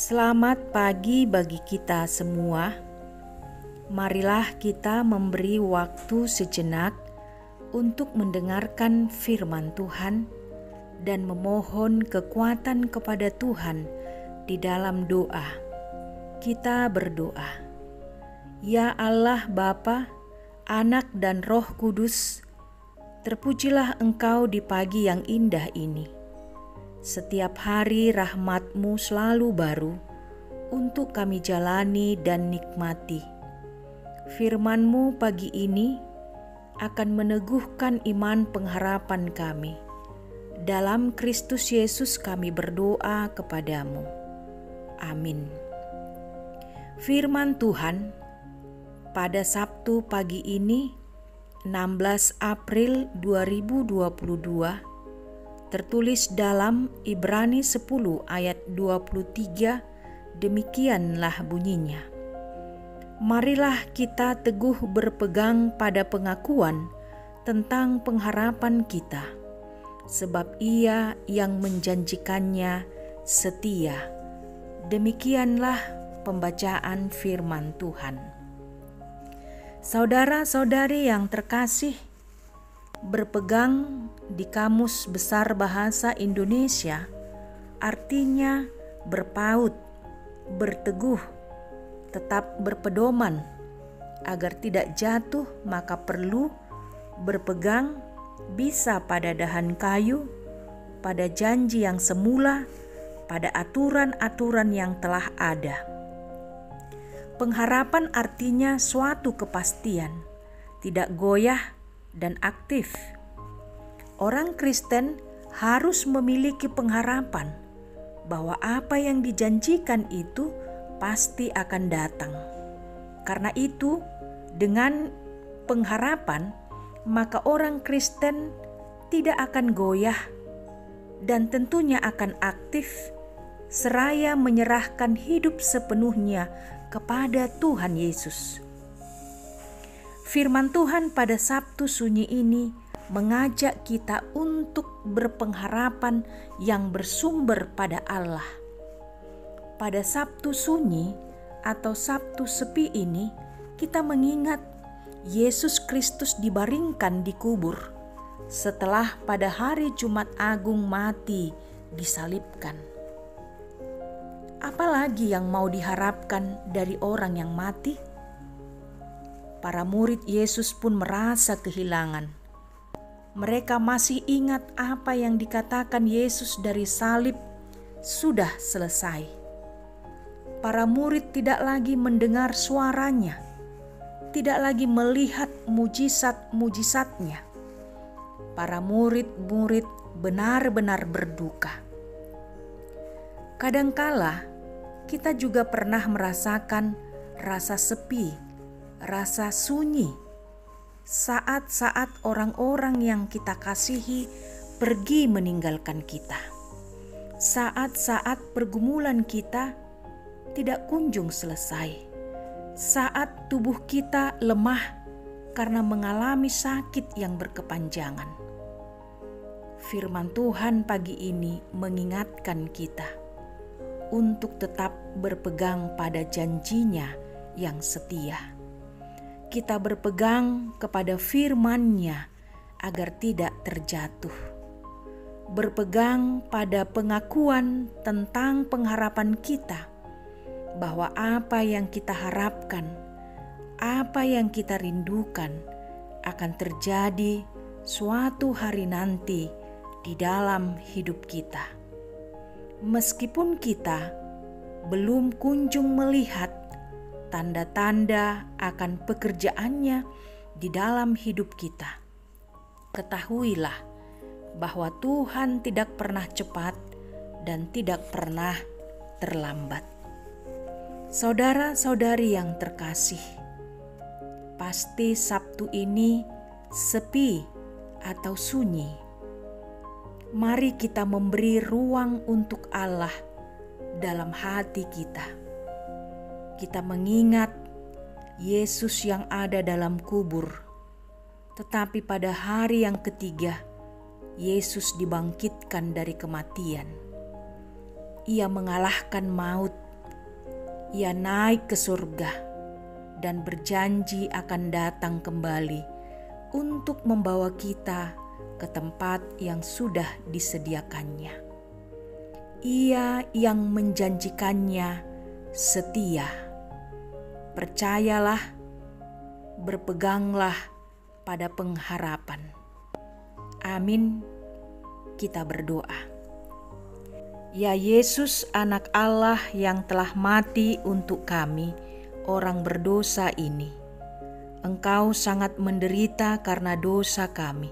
Selamat pagi bagi kita semua. Marilah kita memberi waktu sejenak untuk mendengarkan firman Tuhan dan memohon kekuatan kepada Tuhan di dalam doa. Kita berdoa. Ya Allah Bapa, Anak dan Roh Kudus, terpujilah Engkau di pagi yang indah ini. Setiap hari rahmat-Mu selalu baru untuk kami jalani dan nikmati. Firman-Mu pagi ini akan meneguhkan iman pengharapan kami. Dalam Kristus Yesus kami berdoa kepadamu. Amin. Firman Tuhan pada Sabtu pagi ini 16 April 2022 tertulis dalam Ibrani 10 ayat 23, demikianlah bunyinya. Marilah kita teguh berpegang pada pengakuan tentang pengharapan kita, sebab Ia yang menjanjikannya setia. Demikianlah pembacaan firman Tuhan. Saudara-saudari yang terkasih, berpegang di Kamus Besar Bahasa Indonesia artinya berpaut, berteguh, tetap berpedoman. Agar tidak jatuh maka perlu berpegang bisa pada dahan kayu, pada janji yang semula, pada aturan-aturan yang telah ada. Pengharapan artinya suatu kepastian, tidak goyah dan aktif. Orang Kristen harus memiliki pengharapan bahwa apa yang dijanjikan itu pasti akan datang. Karena itu, dengan pengharapan, maka orang Kristen tidak akan goyah dan tentunya akan aktif seraya menyerahkan hidup sepenuhnya kepada Tuhan Yesus. Firman Tuhan pada Sabtu Sunyi ini mengajak kita untuk berpengharapan yang bersumber pada Allah. Pada Sabtu Sunyi atau Sabtu Sepi ini, kita mengingat Yesus Kristus dibaringkan di kubur setelah pada hari Jumat Agung mati disalibkan. Apalagi yang mau diharapkan dari orang yang mati? Para murid Yesus pun merasa kehilangan. Mereka masih ingat apa yang dikatakan Yesus dari salib sudah selesai. Para murid tidak lagi mendengar suaranya, tidak lagi melihat mujizat-mujizatnya. Para murid-murid benar-benar berduka. Kadangkala kita juga pernah merasakan rasa sepi, rasa sunyi, saat-saat orang-orang yang kita kasihi pergi meninggalkan kita. Saat-saat pergumulan kita tidak kunjung selesai. Saat tubuh kita lemah karena mengalami sakit yang berkepanjangan. Firman Tuhan pagi ini mengingatkan kita untuk tetap berpegang pada janjinya yang setia. Kita berpegang kepada firman-Nya agar tidak terjatuh. Berpegang pada pengakuan tentang pengharapan kita bahwa apa yang kita harapkan, apa yang kita rindukan akan terjadi suatu hari nanti di dalam hidup kita. Meskipun kita belum kunjung melihat tanda-tanda akan pekerjaannya di dalam hidup kita, ketahuilah bahwa Tuhan tidak pernah cepat dan tidak pernah terlambat. Saudara-saudari yang terkasih, pasti Sabtu ini sepi atau sunyi. Mari kita memberi ruang untuk Allah dalam hati kita. Kita mengingat Yesus yang ada dalam kubur, tetapi pada hari yang ketiga, Yesus dibangkitkan dari kematian. Ia mengalahkan maut Ia naik ke surga dan berjanji akan datang kembali untuk membawa kita ke tempat yang sudah disediakannya. Ia yang menjanjikannya setia. Percayalah, berpeganglah pada pengharapan. Amin. Kita berdoa. Ya Yesus, Anak Allah yang telah mati untuk kami, orang berdosa ini. Engkau sangat menderita karena dosa kami.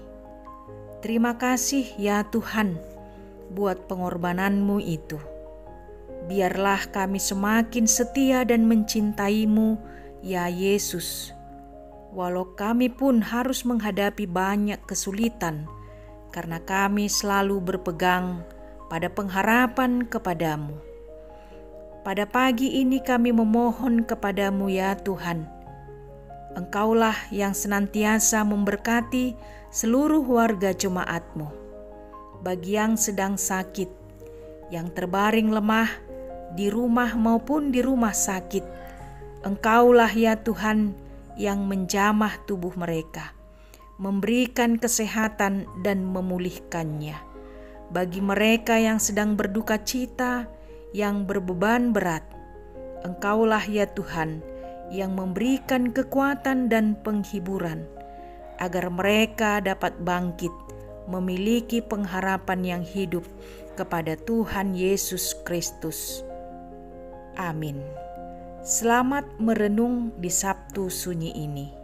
Terima kasih ya Tuhan buat pengorbananmu itu. Biarlah kami semakin setia dan mencintai-Mu ya Yesus. Walau kami pun harus menghadapi banyak kesulitan, karena kami selalu berpegang pada pengharapan kepadamu. Pada pagi ini kami memohon kepadamu ya Tuhan. Engkaulah yang senantiasa memberkati seluruh warga jemaat-Mu. Bagi yang sedang sakit, yang terbaring lemah di rumah maupun di rumah sakit, Engkaulah ya Tuhan yang menjamah tubuh mereka, memberikan kesehatan dan memulihkannya. Bagi mereka yang sedang berduka cita, yang berbeban berat, Engkaulah ya Tuhan yang memberikan kekuatan dan penghiburan, agar mereka dapat bangkit, memiliki pengharapan yang hidup kepada Tuhan Yesus Kristus. Amin. Selamat merenung di Sabtu Sunyi ini.